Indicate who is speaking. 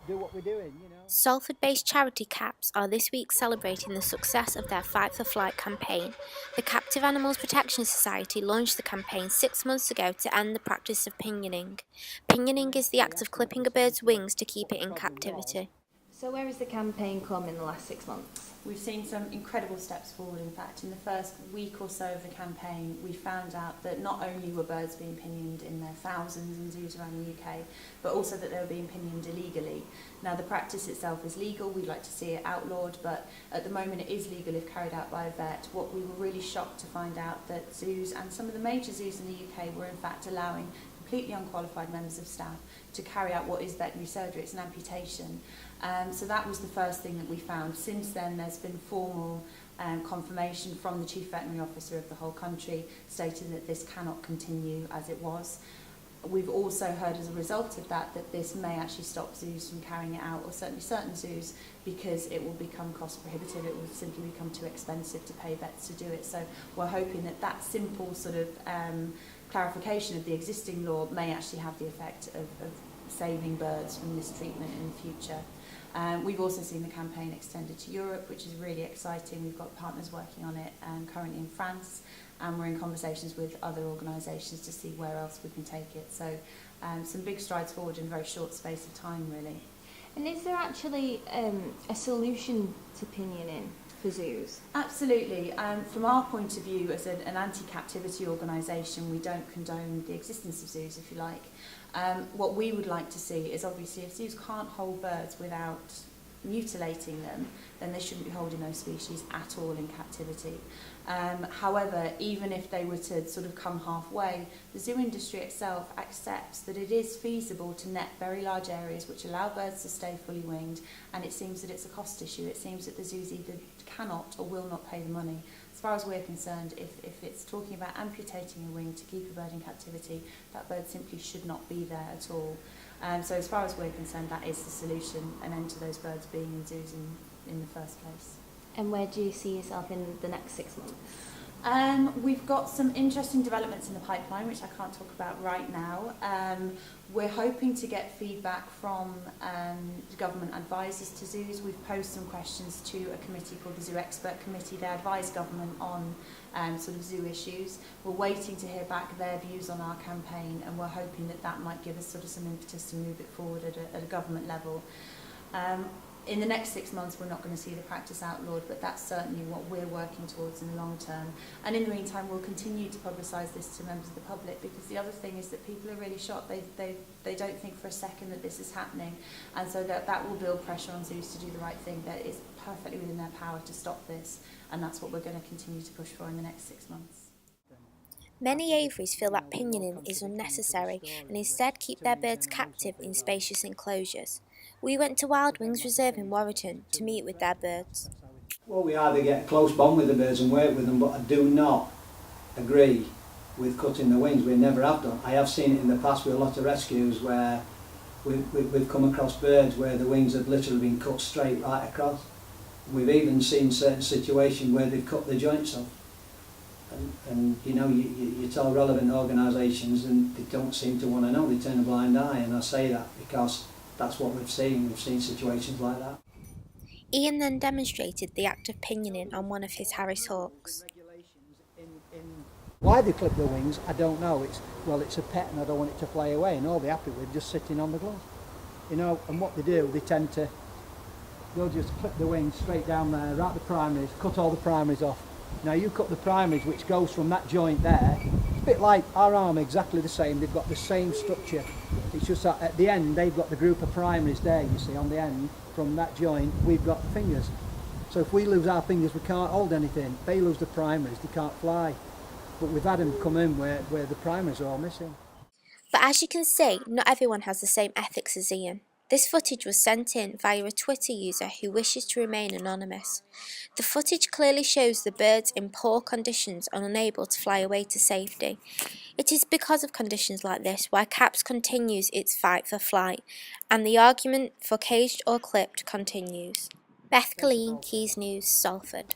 Speaker 1: do what we're doing, you know.
Speaker 2: Salford-based charity CAPS are this week celebrating the success of their Fight for Flight campaign. The Captive Animals Protection Society launched the campaign 6 months ago to end the practice of pinioning. Pinioning is the act of clipping a bird's wings to keep it in captivity.
Speaker 3: So where has the campaign come in the last 6 months?
Speaker 4: We've seen some incredible steps forward. In fact, in the first week or so of the campaign, we found out that not only were birds being pinioned in their thousands in zoos around the UK, but also that they were being pinioned illegally. Now, the practice itself is legal. We'd like to see it outlawed, but at the moment it is legal if carried out by a vet. What we were really shocked to find out that zoos and some of the major zoos in the UK were in fact allowing completely unqualified members of staff to carry out what is veterinary surgery. It's an amputation. So that was the first thing that we found. Since then, there's been formal confirmation from the Chief Veterinary Officer of the whole country stating that this cannot continue as it was. We've also heard as a result of that that this may actually stop zoos from carrying it out, or certainly certain zoos, because it will become cost prohibitive. It will simply become too expensive to pay vets to do it. So we're hoping that that simple sort of clarification of the existing law may actually have the effect of saving birds from mistreatment in the future. We've also seen the campaign extended to Europe, which is really exciting. We've got partners working on it currently in France, and we're in conversations with other organisations to see where else we can take it. So some big strides forward in a very short space of time, really.
Speaker 3: And is there actually a solution to pinioning for zoos?
Speaker 4: Absolutely. From our point of view, as an anti-captivity organisation, we don't condone the existence of zoos, if you like. What we would like to see is, obviously, if zoos can't hold birds without mutilating them, then they shouldn't be holding those species at all in captivity. However, even if they were to sort of come halfway, the zoo industry itself accepts that it is feasible to net very large areas which allow birds to stay fully winged, and it seems that it's a cost issue. It seems that the zoos either cannot or will not pay the money. As far as we're concerned, if it's talking about amputating a wing to keep a bird in captivity, that bird simply should not be there at all. So as far as we're concerned, that is the solution, an end to those birds being in zoos in the first place.
Speaker 3: And where do you see yourself in the next 6 months?
Speaker 4: We've got some interesting developments in the pipeline, which I can't talk about right now. We're hoping to get feedback from the government advisors to zoos. We've posed some questions to a committee called the Zoo Expert Committee. They advise government on sort of zoo issues. We're waiting to hear back their views on our campaign, and we're hoping that that might give us sort of some impetus to move it forward at a government level. In the next 6 months, we're not going to see the practice outlawed, but that's certainly what we're working towards in the long term. And in the meantime, we'll continue to publicise this to members of the public, because the other thing is that people are really shocked. They don't think for a second that this is happening, and so that will build pressure on zoos to do the right thing. That it's perfectly within their power to stop this, and that's what we're going to continue to push for in the next 6 months.
Speaker 2: Many aviaries feel that pinioning is unnecessary and instead keep their birds captive in spacious enclosures. We went to Wild Wings Reserve in Warrington to meet with their birds.
Speaker 1: Well, we either get a close bond with the birds and work with them, but I do not agree with cutting the wings. We never have done. I have seen it in the past with a lot of rescues where we've come across birds where the wings have literally been cut straight right across. We've even seen certain situations where they've cut the joints off. And you know, you tell relevant organisations and they don't seem to want to know. They turn a blind eye, and I say that because that's what we've seen. We've seen situations like that.
Speaker 2: Ian then demonstrated the act of pinioning on one of his Harris hawks.
Speaker 1: Why they clip the wings, I don't know. It's a pet and I don't want it to fly away, and all they're happy with just sitting on the glove. You know, and what they do, they'll just clip the wings straight down there, right the primaries, cut all the primaries off. Now you cut the primaries, which goes from that joint there. It's a bit like our arm, exactly the same. They've got the same structure. It's just that at the end they've got the group of primaries there, you see, on the end. From that joint we've got the fingers. So if we lose our fingers, we can't hold anything. They lose the primaries, they can't fly. But we've had them come in where the primaries are all missing.
Speaker 2: But as you can see, not everyone has the same ethics as Ian. This footage was sent in via a Twitter user who wishes to remain anonymous. The footage clearly shows the birds in poor conditions and unable to fly away to safety. It is because of conditions like this why CAPS continues its fight for flight, and the argument for caged or clipped continues. Beth Killeen, Keys News, Salford.